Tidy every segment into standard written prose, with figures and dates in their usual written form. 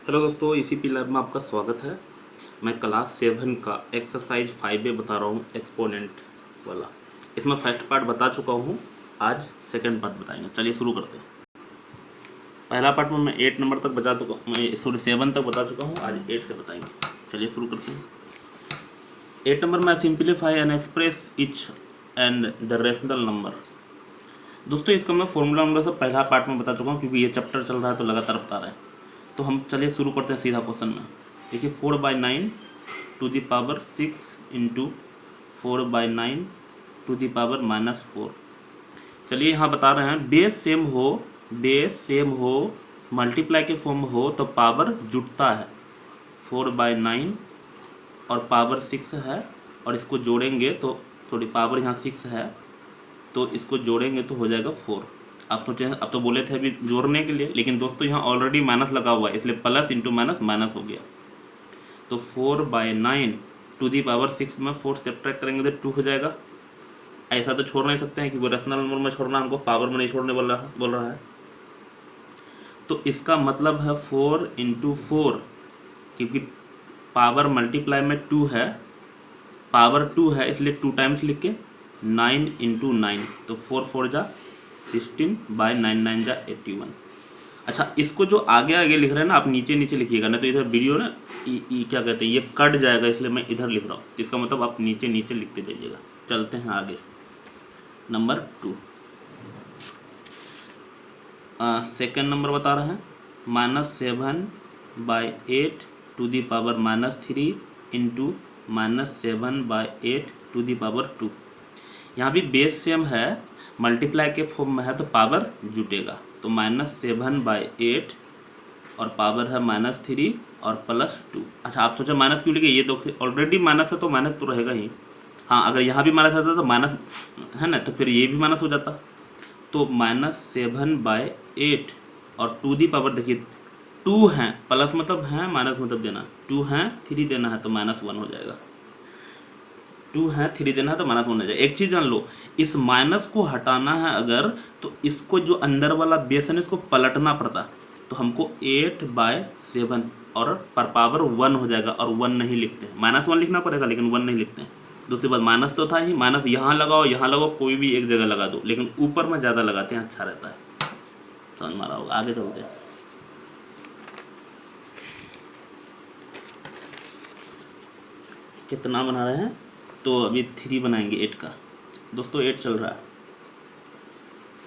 Hello दोस्तों, इसी pillar में आपका स्वागत है। मैं क्लास 7 का एक्सरसाइज 5A बता रहा हूँ, एक्सपोनेंट वाला। इसमें फर्स्ट पार्ट बता चुका हूँ, आज सेकंड पार्ट बताएंगे। चलिए शुरू करते हैं। पहला पार्ट में मैं 8 नंबर तक बता चुका हूँ, मैं 7 तक बता चुका हूँ, आज 8 से बताएंगे। चलिए शुरू करते हैं। 8 नंबर में simplify and express each and the rational number. दोस्तों इसका मैं फॉर्मूला नंबर से पहला पार्ट में बता चुका हूँ, क्योंकि ये चैप्टर चल रहा है तो लगातार बता रहा है। तो हम चलिए शुरू करते हैं सीधा क्वेश्चन में। देखिए 4/9 to the power 6 into 4/9 to the power -4। चलिए यहाँ बता रहे हैं बेस सेम हो मल्टीप्लाई के फॉर्म हो तो पावर जुटता है। 4/9 और पावर 6 है, और इसको जोड़ेंगे तो थोड़ी पावर यहाँ 6 है तो इसको जोड़ेंगे तो हो जाएगा 4। आप सोचें, अब तो बोले थे अभी जोड़ने के लिए, लेकिन दोस्तों यहाँ ऑलरेडी माइनस लगा हुआ है, इसलिए प्लस इंटू माइनस माइनस हो गया। तो 4/9 टू दी पावर 6 में 4 सब्ट्रैक्ट करेंगे तो 2 हो जाएगा। ऐसा तो छोड़ नहीं सकते हैं, क्योंकि रेशनल नंबर में छोड़ना, हमको पावर में नहीं छोड़ने बोल रहा है। तो इसका मतलब है 4 इंटू 4, क्योंकि पावर मल्टीप्लाई में 2 है, पावर 2 है, इसलिए 2 टाइम्स लिख के 9 इंटू 9, तो 4 4 जा 16/9 9 जा 81। अच्छा, इसको जो आगे आगे लिख रहे हैं ना, आप नीचे नीचे लिखिएगा, ना तो इधर वीडियो ना क्या कहते हैं, ये कट जाएगा, इसलिए मैं इधर लिख रहा हूँ। इसका मतलब आप नीचे नीचे लिखते जाइएगा। चलते हैं आगे। नंबर 2, सेकेंड नंबर बता रहे हैं -7/8 to the power -3 into -7/8 to the power 2। यहाँ भी बेस सेम है, मल्टीप्लाई के फॉर्म में है तो पावर जुटेगा। तो -7/8 और पावर है -3 और +2। अच्छा, आप सोचा माइनस क्यों लिखे, ये तो ऑलरेडी माइनस है तो माइनस तो रहेगा ही। हाँ, अगर यहाँ भी माइनस आता तो माइनस है ना, तो फिर ये भी माइनस हो जाता। तो -7/8 और टू दी पावर, देखिए 2 हैं, प्लस मतलब है, माइनस मतलब देना, 2 हैं 3 देना है तो -1 हो जाएगा। 2 है 3 देना है तो -1 हो जाएगा। एक चीज़ जान लो, इस माइनस को हटाना है अगर, तो इसको जो अंदर वाला बेस है ना, इसको पलटना पड़ता। तो हमको 8/7 और पर पावर 1 हो जाएगा, और 1 नहीं लिखते हैं, -1 लिखना पड़ेगा, लेकिन 1 नहीं लिखते हैं। दूसरी बात, माइनस तो था ही, माइनस यहाँ लगाओ, कोई भी एक जगह लगा दो, लेकिन ऊपर में ज़्यादा लगाते हैं, अच्छा रहता है। समझ में आ रहा होगा। आगे चलते हैं। कितना बना रहे हैं, तो अभी 3 बनाएंगे 8 का। दोस्तों 8 चल रहा है,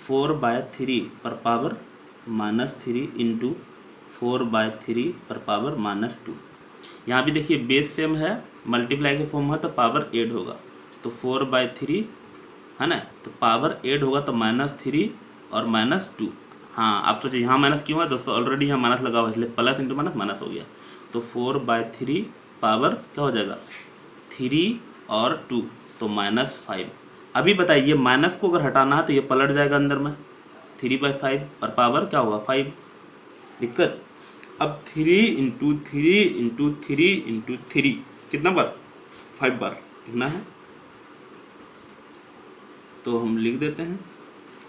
4/3 पर पावर -3 इंटू 4/3 पर पावर -2। यहाँ भी देखिए बेस सेम है, मल्टीप्लाई के फॉर्म है तो पावर 8 होगा। तो 4/3 है ना, तो पावर 8 होगा तो -3 और -2। हाँ, आप सोचिए यहाँ माइनस क्यों है दोस्तों, ऑलरेडी यहाँ माइनस लगा हुआ है, इसलिए प्लस इंटू माइनस माइनस हो गया। तो 4/3 पावर क्या हो जाएगा, 3 और 2, तो -5। अभी बताइए, ये माइनस को अगर हटाना है तो ये पलट जाएगा अंदर में, 3/5 और पावर क्या होगा 5। दिक्कत, अब 3 इंटू 3 इंटू 3 इंटू 3 कितना बार, 5 बार लिखना है। तो हम लिख देते हैं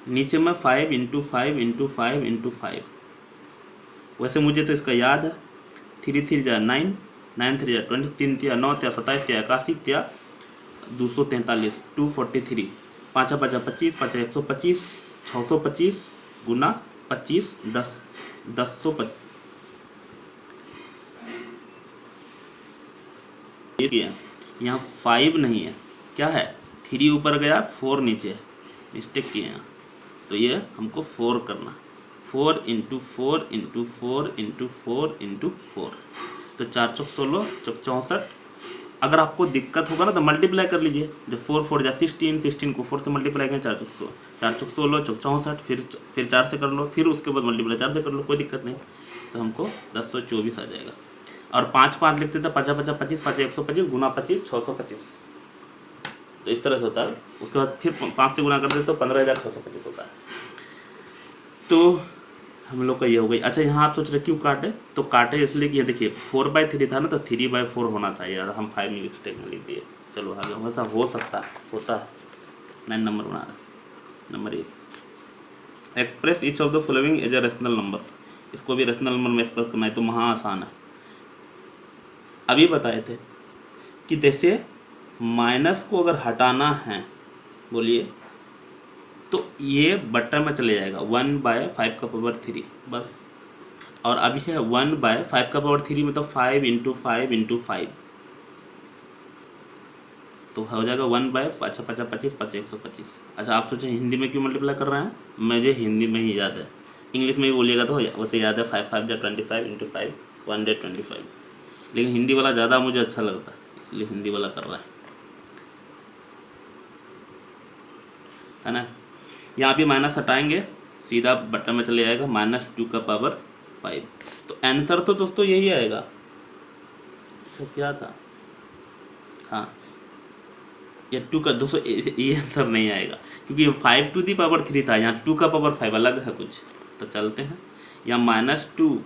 नीचे में 5 इंटू 5 इंटू 5 इंटू 5। वैसे मुझे तो इसका याद है, 3 3 जा 9, 9 3 जा 20, 3 3 9 3 27 3 81 3 243, 243, 5 5 25, 5 125, 625 गुना 25 10 1025। यहाँ 5 नहीं है, क्या है, 3 ऊपर गया 4 नीचे है, मिस्टेक किए यहाँ। तो ये हमको 4 करना, 4 इंटू 4 इंटू 4 इंटू 4 इंटू 4, तो 4 चौक 16 चौक 64। अगर आपको दिक्कत होगा ना तो मल्टीप्लाई कर लीजिए, जब 4 4 जा 16, 16 को 4 से मल्टीप्लाई करें, 4 चौक 16 चौक 64, फिर 4 से कर लो, फिर उसके बाद मल्टीप्लाई 4 से कर लो, कोई दिक्कत नहीं। तो हमको 1024 आ जाएगा। और 5 5 लिखते थे, 5 5 25, 5 125 गुना 25 625। तो इस तरह से होता है। उसके बाद फिर 5 से गुना कर देते तो 15,625 होता है। तो हम लोग का ये हो गई। अच्छा, यहाँ आप सोच रहे क्यों काटे, तो काटे इसलिए कि ये देखिए 4/3 था ना, तो 3/4 होना चाहिए, और हम 5 मिस्टेक में लिख दिए। चलो आगे, वैसा हो सकता है, होता है। 9 नंबर बना रहे। Number 1, express each of the following as a rational number. इसको भी रेशनल नंबर में एक्सप्रेस करना है तो महा आसान है। अभी बताए थे कि जैसे माइनस को अगर हटाना है, बोलिए, तो ये बट्टा में चले जाएगा 1/5 बस। और अभी है 1/5 मतलब 5 इंटू 5 इंटू 5, तो हो जाएगा 1/5 अच्छा, आप सोचें हिंदी में क्यों मल्टीप्लाई कर रहे हैं, मुझे हिंदी में ही याद है, इंग्लिश में भी बोलिएगा तो वैसे याद है 5 5 25 इंटू 5 125, लेकिन हिंदी वाला ज़्यादा मुझे अच्छा लगता है इसलिए हिंदी वाला कर रहा है ना। यहाँ भी माइनस हटाएंगे, सीधा बटन में चले जाएगा -2⁵। तो आंसर तो दोस्तों यही आएगा। तो क्या था, हाँ, ये 2 का दोस्तों ये आंसर नहीं आएगा क्योंकि 5⁵ था, यहाँ 2⁵ अलग है कुछ। तो चलते हैं, यहाँ -2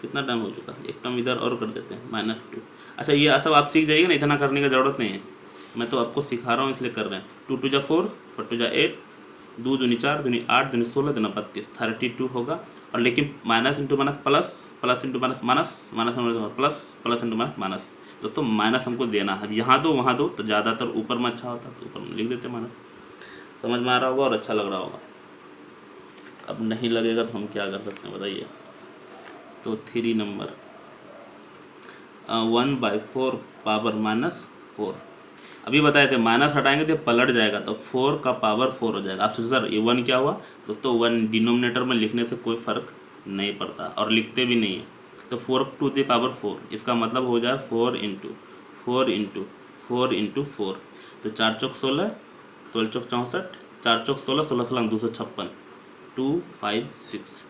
कितना टाइम हो चुका है, एक टर्म इधर और कर देते हैं -2। अच्छा, ये सब आप सीख जाइए ना, इतना करने की ज़रूरत नहीं है, मैं तो आपको सिखा रहा हूँ इसलिए कर रहे हैं। 2 2 4 4 2 8 2 दूनी 4 दूनी 8 दूनी 16 दूना 32 32 होगा। और लेकिन minus into minus plus, plus into minus minus, minus plus, plus into minus minus. दोस्तों माइनस हमको देना है, यहाँ दो वहाँ दो, तो ज़्यादातर ऊपर में अच्छा होता है तो ऊपर में लिख देते माइनस। समझ में आ रहा होगा और अच्छा लग रहा होगा। अब नहीं लगेगा तो हम क्या कर सकते हैं बताइए। तो 3 नंबर 1/4 पावर -4। अभी बताए थे माइनस हटाएंगे तो पलट जाएगा, तो 4 का पावर 4 हो जाएगा। आप सोचिए सर ये 1 क्या हुआ, दोस्तों 1 डिनोमिनेटर में लिखने से कोई फ़र्क नहीं पड़ता और लिखते भी नहीं है। तो 4 टू द पावर 4, इसका मतलब हो जाए 4 इंटू 4 इंटू 4 इंटू 4। तो 4 चौक 16, 16 चौक 64, 4 चौक 16, 16 16 256, 256।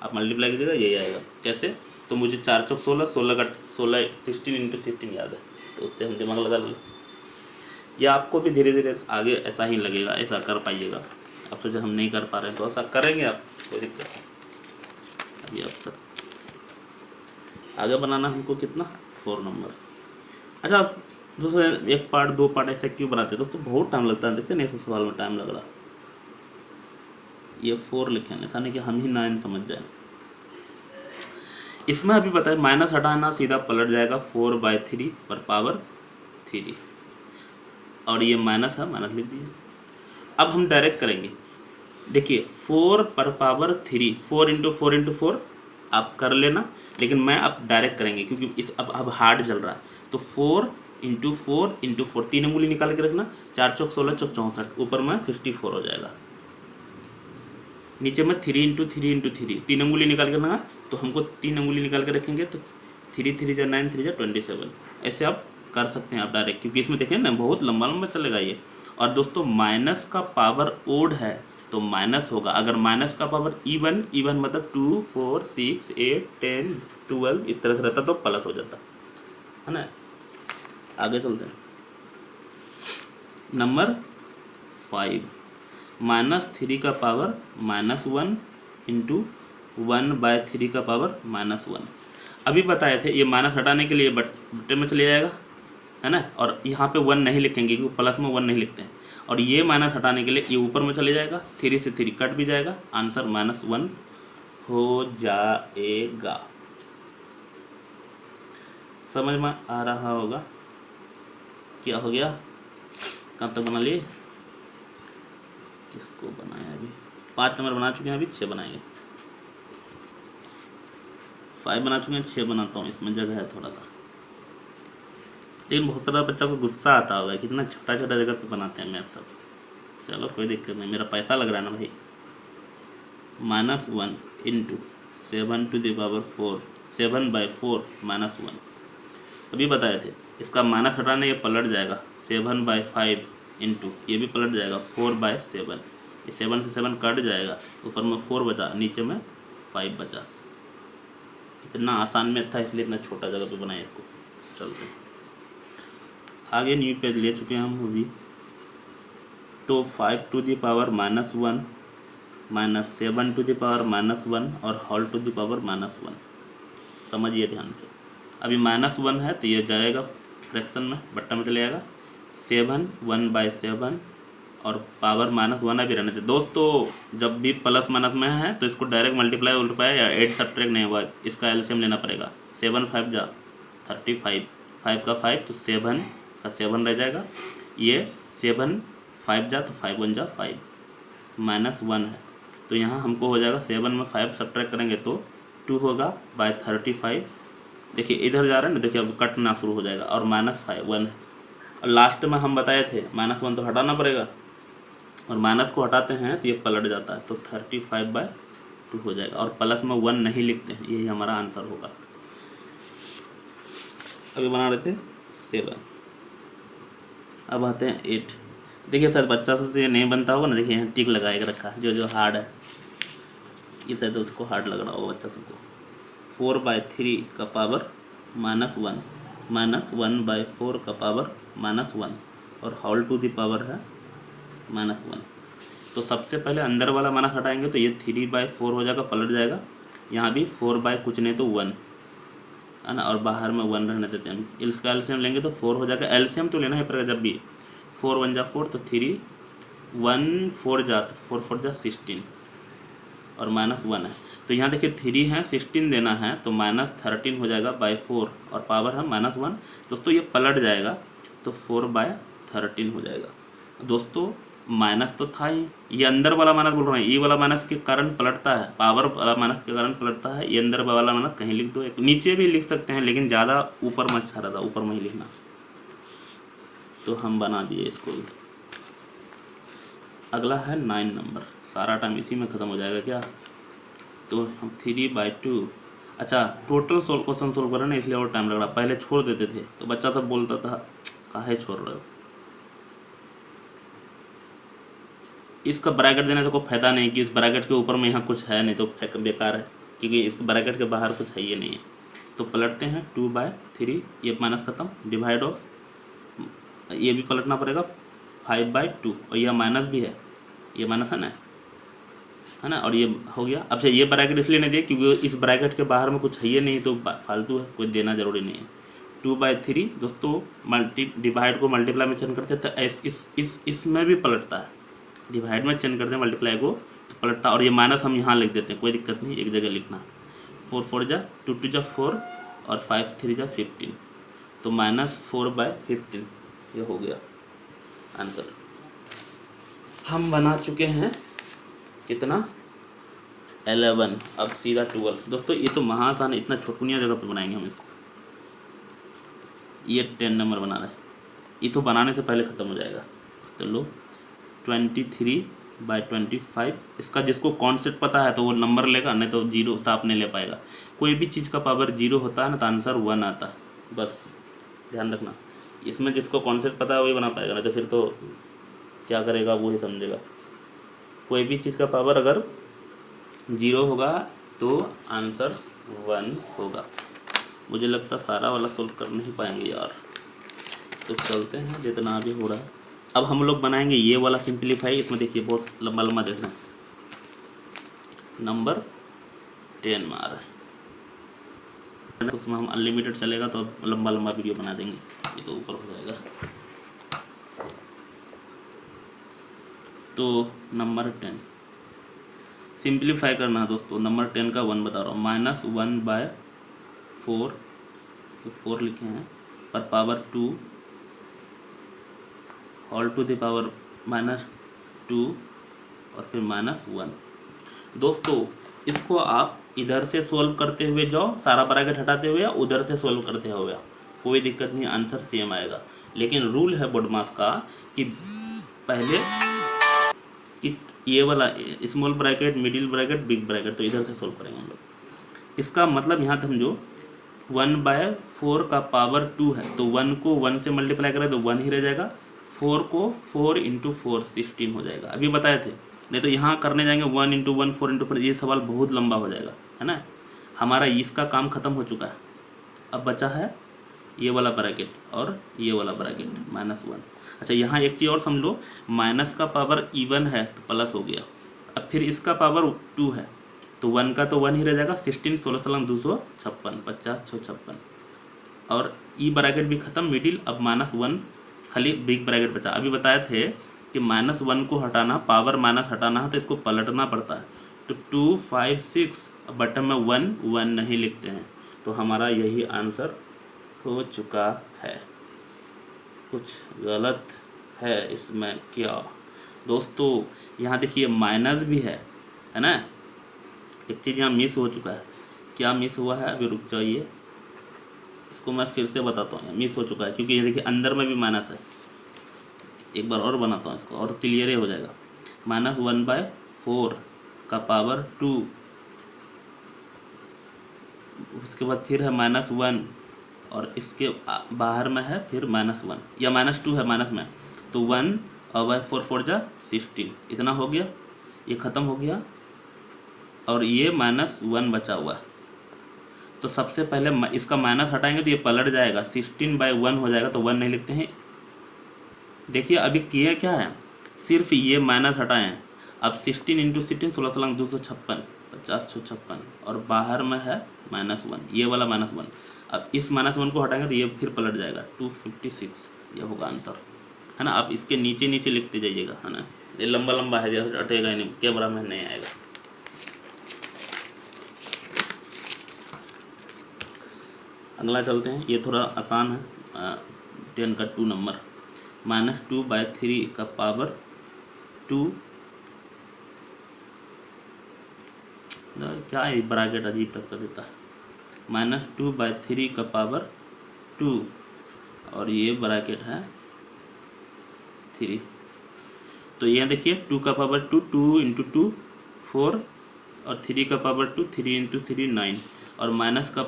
आप मल्टीप्लाई कीजिएगा यही आएगा। कैसे, तो मुझे 4 चौक 16, 16 का 16 16 इंटू 16 याद है, तो उससे हम दिमाग लगा लेंगे। या आपको भी धीरे धीरे आगे ऐसा ही लगेगा, ऐसा कर पाइएगा। अब सोचे हम नहीं कर पा रहे हैं तो ऐसा करेंगे आप, कोई दिक्कत नहीं। अभी अब तक आगे बनाना हमको कितना, 4 नंबर। अच्छा दोस्तों, एक पार्ट 2 पार्ट ऐसे क्यों बनाते हैं दोस्तों, बहुत टाइम लगता है, देखते नहीं, ऐसे सवाल में टाइम लग रहा। ये 4 लिखे ऐसा नहीं कि हम ही 9 समझ जाए। इसमें अभी बताए माइनस हटाना, सीधा पलट जाएगा 4/3 पर पावर 3, और ये माइनस है, माइनस लिख दिए। अब हम डायरेक्ट करेंगे, देखिए 4 पर पावर 3, 4 इंटू 4 इंटू 4 आप कर लेना, लेकिन मैं अब डायरेक्ट करेंगे क्योंकि इस अब हार्ड चल रहा है। तो 4 इंटू 4 इंटू 4, 3 अंगुली निकाल के रखना, 4 चौक 16 चौक 64, ऊपर में 64 हो जाएगा। नीचे में 3 इंटू 3 इंटू 3, 3 अंगुली निकाल के रखना, तो हमको 3 अंगुली निकाल के रखेंगे तो 3 3 जा 9 3 जा 27। ऐसे आप कर सकते हैं आप डायरेक्ट, क्योंकि इसमें देखें ना बहुत लंबा लंबा चलेगा ये। और दोस्तों माइनस का पावर ओड है तो माइनस होगा। अगर माइनस का पावर इवन, इवन मतलब 2 4 6 8 10 12 इस तरह से रहता तो प्लस हो जाता है ना। आगे चलते हैं, नंबर 5 -3 का पावर -1 इंटू 1/3 का पावर -1। अभी बताए थे ये माइनस हटाने के लिए बट्टे में चले जाएगा, है ना, और यहाँ पे 1 नहीं लिखेंगे क्योंकि प्लस में 1 नहीं लिखते हैं। और ये माइनस हटाने के लिए ये ऊपर में चले जाएगा, 3 से 3 कट भी जाएगा, आंसर -1 हो जाएगा। समझ में आ रहा होगा क्या हो गया, कहाँ तक बना लिए, किसको बनाया, अभी 5 नंबर बना चुके हैं, अभी 6 बनाएंगे। 5 बना चुके हैं, 6 बनाता हूँ, इसमें जगह है थोड़ा सा। लेकिन बहुत सारा बच्चा को गुस्सा आता होगा कितना छोटा छोटा जगह पे बनाते हैं मैथ सब। चलो कोई दिक्कत नहीं, मेरा पैसा लग रहा है ना भाई। -1 इंटू 7 टू द पावर 4, 7/4 -1। अभी बताए थे इसका माइनस हटाने ये पलट जाएगा, 7/5 इंटू ये भी पलट जाएगा 4/7। ये 7 से 7 कट जाएगा, ऊपर में 4 बचा, नीचे में 5 बचा। इतना आसान में था इसलिए इतना छोटा जगह पे बनाए इसको। चलते हैं आगे, न्यू पेज ले चुके हैं हम अभी। तो 5 to the power -1 -7 to the power -1 और होल टू द पावर -1। समझिए ध्यान से, अभी -1 है तो ये जाएगा फ्रैक्शन में, बट्टा में चले जाएगा। 7 1/7 और पावर -1 अभी रहने थे दोस्तों। जब भी प्लस माइनस में है तो इसको डायरेक्ट मल्टीप्लाई उल्टीप्लाई या एड सब्ट्रैक्ट नहीं होगा, इसका एलसीएम लेना पड़ेगा। 7 5 जा 35, 5 का 5 तो 7 का 7 रह जाएगा। ये 7 5 जा तो 5 1 जा 5 -1 है, तो यहाँ हमको हो जाएगा 7 में 5 सब्ट्रैक्ट करेंगे तो 2 होगा बाय 35। देखिए इधर जा रहा है ना, देखिए अब कटना शुरू हो जाएगा और -5 1 है। और लास्ट में हम बताए थे -1 तो हटाना पड़ेगा, और माइनस को हटाते हैं तो ये पलट जाता है, तो 35/2 हो जाएगा। और प्लस में 1 नहीं लिखते हैं, यही हमारा आंसर होगा। अभी बना रहे थे 7, अब आते हैं 8। देखिए शायद बच्चा से ये नहीं बनता होगा ना, देखिए यहाँ टिक लगा के रखा है, जो हार्ड है ये शायद उसको हार्ड लग रहा होगा बच्चा सबको। 4/3 का पावर -1 -1/4 का पावर -1 और होल टू द पावर है -1। तो सबसे पहले अंदर वाला माइनस हटाएंगे तो ये 3/4 हो जाएगा, पलट जाएगा। यहाँ भी 4 कुछ नहीं तो 1 है ना, और बाहर में 1 रहने देते हैं। इसका एलसीएम लेंगे तो 4 हो जाएगा। एलसीएम तो लेना ही पड़ेगा जब भी। 4 1 जा 4 तो 3 1 4 जा तो 4 4 जा 16 और -1 है, तो यहाँ देखिए 3 है 16 देना है तो -13 हो जाएगा बाय 4 और पावर है -1। दोस्तों ये पलट जाएगा तो 4/13 हो जाएगा। दोस्तों माइनस तो था ही, ये अंदर वाला माइनस बोल रहे हैं, ये वाला माइनस के कारण पलटता है, पावर वाला माइनस के कारण पलटता है। ये अंदर वाला माइनस कहीं लिख दो, एक नीचे भी लिख सकते हैं लेकिन ज़्यादा ऊपर मत अच्छा रहता, ऊपर में ही लिखना। तो हम बना दिए इसको भी। अगला है 9 नंबर, सारा टाइम इसी में ख़त्म हो जाएगा क्या। तो हम 3/2, अच्छा टोटल क्वेश्चन सोल्व कर रहे हैं इसलिए और टाइम लग रहा, पहले छोड़ देते थे तो बच्चा सब बोलता था काहे छोड़ रहे हो। इसका ब्रैकेट देने से कोई फायदा नहीं कि इस ब्रैकेट के ऊपर में यहाँ कुछ है नहीं तो बेकार है, क्योंकि इस ब्रैकेट के बाहर कुछ है ही नहीं है। तो पलटते हैं 2/3, ये माइनस खत्म, डिवाइड ऑफ, ये भी पलटना पड़ेगा 5/2 और यह माइनस भी है, ये माइनस है ना, और ये हो गया। अब से ये ब्रैकेट इसलिए नहीं दिया क्योंकि इस ब्रैकेट के बाहर में कुछ है ही नहीं तो फालतू है, कोई देना जरूरी नहीं है। 2/3 दोस्तों डिवाइड को मल्टीप्लाई में चेंज करते हैं तो इसमें भी पलटता है, डिवाइड में चेंज करते हैं मल्टीप्लाई को तो पलटता, और ये माइनस हम यहाँ लिख देते हैं, कोई दिक्कत नहीं, एक जगह लिखना। 4 4 जा 2 2 जा 4 और 5 3 जा 15, तो -4/15 ये हो गया आंसर। हम बना चुके हैं कितना 11, अब सीधा 12। दोस्तों ये तो महाआसान है, इतना छोटकुनिया जगह पे बनाएंगे हम इसको। ये 10 नंबर बना रहे हैं, ये तो बनाने से पहले ख़त्म हो जाएगा। तो लो 23/25, इसका जिसको कॉन्सेप्ट पता है तो वो नंबर लेगा, नहीं तो जीरो साफ नहीं ले पाएगा। कोई भी चीज़ का पावर 0 होता है ना तो आंसर 1 आता है, बस ध्यान रखना। इसमें जिसको कॉन्सेप्ट पता है वही बना पाएगा, नहीं तो फिर तो क्या करेगा वो ही समझेगा। कोई भी चीज़ का पावर अगर 0 होगा तो आंसर 1 होगा। मुझे लगता सारा वाला सोल्व कर नहीं पाएंगे यार, तो चलते हैं जितना अभी हो रहा है। अब हम लोग बनाएंगे ये वाला सिंप्लीफाई। इसमें देखिए बहुत लंबा लंबा देखना, नंबर 10 में आ रहा है, तो उसमें हम अनलिमिटेड चलेगा तो लंबा लंबा वीडियो बना देंगे, ये तो ऊपर हो जाएगा। तो नंबर 10 सिंप्लीफाई करना है दोस्तों। नंबर 10 का 1 बता रहा हूँ, -1/4 तो 4 लिखे हैं पर power 2 whole to the power -2 और फिर -1। दोस्तों इसको आप इधर से सॉल्व करते हुए जाओ, सारा ब्रैकेट हटाते हुए, या उधर से सॉल्व करते हुए, कोई दिक्कत नहीं, आंसर सेम आएगा। लेकिन रूल है बोडमास का कि पहले कि ये वाला small bracket, middle bracket, big bracket, तो इधर से सॉल्व करेंगे हम लोग। इसका मतलब यहाँ समझो 1/4 का पावर 2 है तो 1 को 1 से मल्टीप्लाई करें तो 1 ही रह जाएगा। 4 को 4 × 4 16 हो जाएगा, अभी बताए थे। नहीं तो यहाँ करने जाएंगे 1 × 1 4 × 4, ये सवाल बहुत लंबा हो जाएगा, है ना। हमारा इसका काम ख़त्म हो चुका है, अब बचा है ये वाला ब्रैकेट और ये वाला ब्रैकेट -1। अच्छा यहाँ एक चीज़ और समझ लो, माइनस का पावर इवन है तो प्लस हो गया। अब फिर इसका पावर 2 है तो 1 का तो 1 ही रह जाएगा। 16 16 16 256, 50 6 56, और ई ब्रैकेट भी ख़त्म, मिडिल। अब -1 खाली बिग ब्रैकेट बचा। अभी बताए थे कि -1 को हटाना, पावर माइनस हटाना है तो इसको पलटना पड़ता है। तो 2 5 6 बटन में 1 नहीं लिखते हैं, तो हमारा यही आंसर हो चुका है। कुछ गलत है इसमें क्या दोस्तों? यहाँ देखिए माइनस भी है ना। एक चीज़ यहाँ मिस हो चुका है। क्या मिस हुआ है? अभी रुक जाइए, इसको मैं फिर से बताता हूँ। मिस हो चुका है क्योंकि ये देखिए अंदर में भी माइनस है। एक बार और बनाता हूँ इसको और क्लियर हो जाएगा। -1/4 का पावर 2, उसके बाद फिर है -1 और इसके बाहर में है फिर -1 या -2 है माइनस में, तो 1 और 4 4 जा 16, इतना हो गया, ये ख़त्म हो गया और ये -1 बचा हुआ है। तो सबसे पहले इसका माइनस हटाएंगे तो ये पलट जाएगा, 16/1 हो जाएगा, तो 1 नहीं लिखते हैं। देखिए अभी किए क्या है, सिर्फ ये माइनस हटाए हैं। अब 16 × 16 16 16 256 50 56 और बाहर में है -1, ये वाला -1। अब इस -1 को हटाएंगे तो ये फिर पलट जाएगा 256, ये होगा आंसर, है ना। आप इसके नीचे नीचे लिखते जाइएगा, है ना। ये लंबा लंबा है, जैसे अटेगा नहीं, कैमरा में नहीं आएगा। अगला चलते हैं, ये थोड़ा आसान है। 10 का 2 नंबर, -2/3 का पावर 2, क्या है ब्रैकेट अजीब टक्कर देता है। -2/3 का पावर 2 और ये ब्रैकेट है 3। तो ये देखिए 2 का पावर 2, 2 × 2 4 और 3 का पावर 2, 3 × 3 9 और माइनस का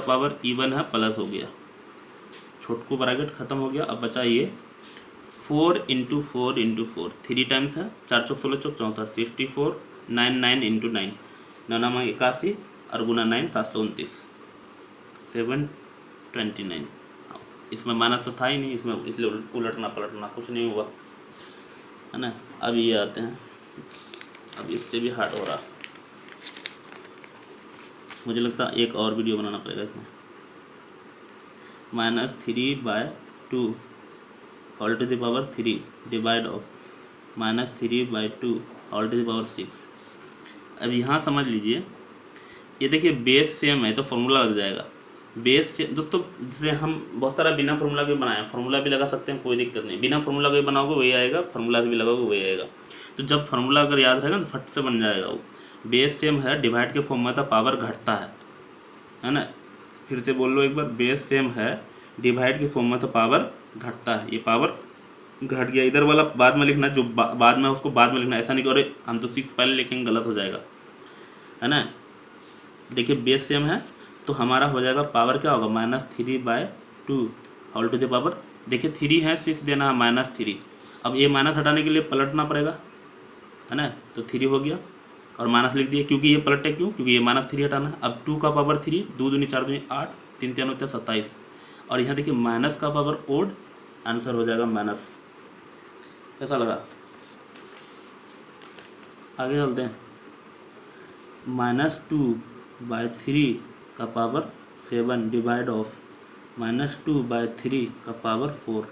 पावर इवन है, प्लस हो गया, छोटकू ब्रैकेट ख़त्म हो गया। अब बचा ये 4 × 4 × 4, 3 टाइम्स है, 4 चौक 16 चौक 64, 64 9 9 × 9 9 81 और गुना 9 729 729। इसमें माइनस तो था ही नहीं इसमें, इसलिए उलटना पलटना कुछ नहीं हुआ, है ना। अब ये आते हैं, अब इससे भी हार्ड हो रहा, मुझे लगता है एक और वीडियो बनाना पड़ेगा इसमें। -3/2 whole to the power 3 divide of -3/2 whole to the power 6। अब यहाँ समझ लीजिए, ये देखिए बेस सेम है तो फॉर्मूला लग जाएगा। बेस से दोस्तों, जैसे हम बहुत सारा बिना फार्मूला के बनाए, फार्मूला भी लगा सकते हैं, कोई दिक्कत नहीं। बिना फार्मूला के बनाओगे वही आएगा, फार्मूला भी लगाओगे वही आएगा। तो जब फार्मूला अगर याद रहेगा तो फट से बन जाएगा वो। बेस सेम है, डिवाइड के फॉर्म में था, पावर घटता है ना। फिर से बोल लो एक बार, बेस सेम है, डिवाइड के फॉर्म में तो पावर घटता है। ये पावर घट गया, इधर वाला बाद में लिखना, जो बाद में उसको बाद में लिखना। ऐसा नहीं कि अरे हम तो 6 पहले लिखेंगे, गलत हो जाएगा, है ना। देखिए बेस सेम है तो हमारा हो जाएगा पावर क्या होगा, -3/2 होल टू द पावर। देखिए 3 है, 6 देना है, -3। अब ये माइनस हटाने के लिए पलटना पड़ेगा, है ना। तो 3 हो गया और माइनस लिख दिया, क्योंकि ये पलटे क्यों, क्योंकि ये -3 हटाना है। अब 2 का पावर 3, 2 दूनी 4 दूनी 8, 3 3 होता है 27 और यहाँ देखिए माइनस का पावर ओड, आंसर हो जाएगा माइनस। कैसा लगा? आगे चलते हैं। -2/3 का पावर 7 डिवाइड ऑफ -2/3 का पावर 4।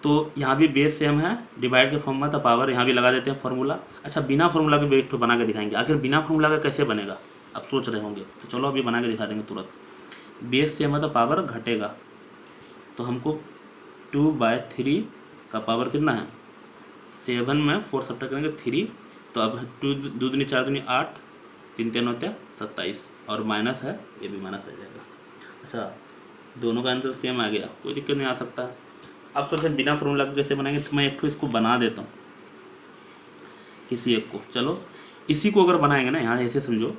तो यहाँ भी बेस सेम है, डिवाइड के फॉर्म में था पावर, यहाँ भी लगा देते हैं फार्मूला। अच्छा बिना फार्मूला के बेस तो बना के दिखाएंगे। आखिर बिना फार्मूला का कैसे बनेगा आप सोच रहे होंगे, तो चलो अभी बना के दिखा देंगे तुरंत। बेस सेम है तो पावर घटेगा, तो हमको 2/3 का पावर कितना है, 7 में 4 सब्ट्रैक्ट करेंगे 3, तो अब 2 2 दूनी 4 दूनी 8, 3 3 होते हैं 27 और माइनस है, ये भी माइनस रह जाएगा। अच्छा दोनों का आंसर सेम आ गया, कोई दिक्कत नहीं आ सकता। आप सोचें बिना फॉर्मूला को कैसे बनाएंगे, तो मैं एक तो इसको बना देता हूँ किसी एक को। चलो इसी को अगर बनाएंगे ना, यहाँ ऐसे समझो,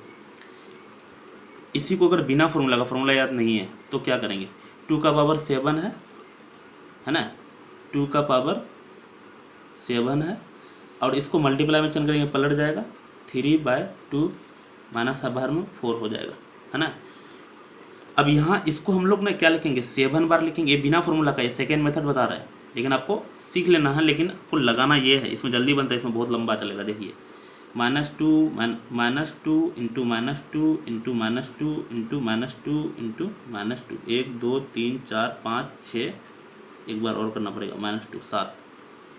इसी को अगर बिना फॉर्मूला का, फॉर्मूला याद नहीं है तो क्या करेंगे, 2 का पावर 7 है ना, 2 का पावर 7 है और इसको मल्टीप्लाई में चेंज करेंगे, पलट जाएगा 3/2 माइनस है बाहर में 4 हो जाएगा, है ना। अब यहाँ इसको हम लोग ना क्या लिखेंगे, 7 बार लिखेंगे। ये बिना फॉर्मूला का, ये सेकेंड मेथड बता रहा है, लेकिन आपको सीख लेना है, लेकिन आपको लगाना ये है, इसमें जल्दी बनता है, इसमें बहुत लंबा चलेगा। देखिए -2 -2 × -2 × -2 × -2 × -2 1 2 3 4 5 6 एक बार और करना पड़ेगा, -2 7।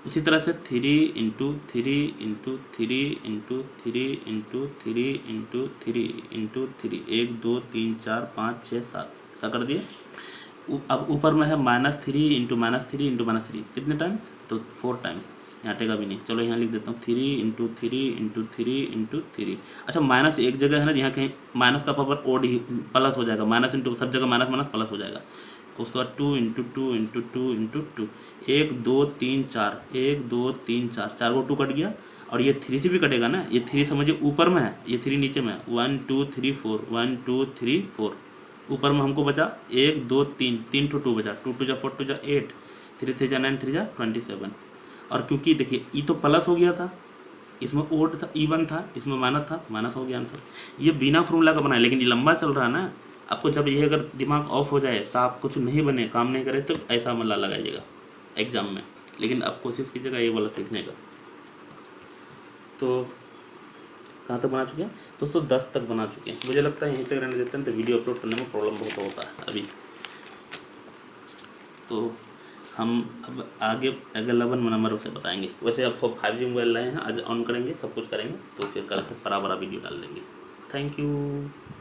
उसी तरह से 3 into 3 into 3 into 3 into 3 into 3 into 3, 1 2 3 4 5 6 7, ऐसा कर दिए। अब ऊपर में है -3 इंटू -3 इंटू -3, कितने टाइम्स? तो 4 टाइम्स, यहाँ हटेगा भी नहीं। चलो यहाँ लिख देता हूँ 3 इंटू 3 इंटू 3 इंटू 3। अच्छा माइनस एक जगह है ना, यहाँ कहीं माइनस का पावर ओड ही प्लस हो जाएगा, माइनस इंटू सब जगह माइनस माइनस प्लस हो जाएगा। उसके बाद 2 इंटू 2 इंटू 2 इंटू 2, 1 2 3 4, 1 2 3 4, 4 को 2 कट गया, और ये 3 से भी कटेगा ना, ये 3 समझिए ऊपर में है, ये 3 नीचे में है। 1 2 3 4, 1 2 3 4, ऊपर में हमको बचा 1 2 3, 3 टू 2 बचा, 2 2 जा 4 2 जा 8, 3 3 जा 9, 3 जा 27। और क्योंकि देखिए ई तो प्लस हो गया था, इसमें ओड था, इवन था, इसमें माइनस था, माइनस हो गया आंसर। ये बिना फॉर्मूला का बनाया, लेकिन ये लंबा चल रहा है ना, आपको जब ये अगर दिमाग ऑफ हो जाए, साफ कुछ नहीं बने, काम नहीं करे, तो ऐसा मल्ला लगाइएगा एग्जाम में। लेकिन आप कोशिश कीजिएगा ये वाला सीखने का। तो कहाँ तक बना चुके हैं दोस्तों? 10 तक बना चुके हैं। मुझे लगता है यहीं तक रहने देते हैं, तो वीडियो अपलोड करने में प्रॉब्लम बहुत होता है अभी। तो हम अब आगे अगर 11 नंबर से बताएंगे। वैसे अब 5G मोबाइल लाए हैं, आज ऑन करेंगे, सब कुछ करेंगे, तो फिर कल से बड़ा वीडियो डाल देंगे। Thank you.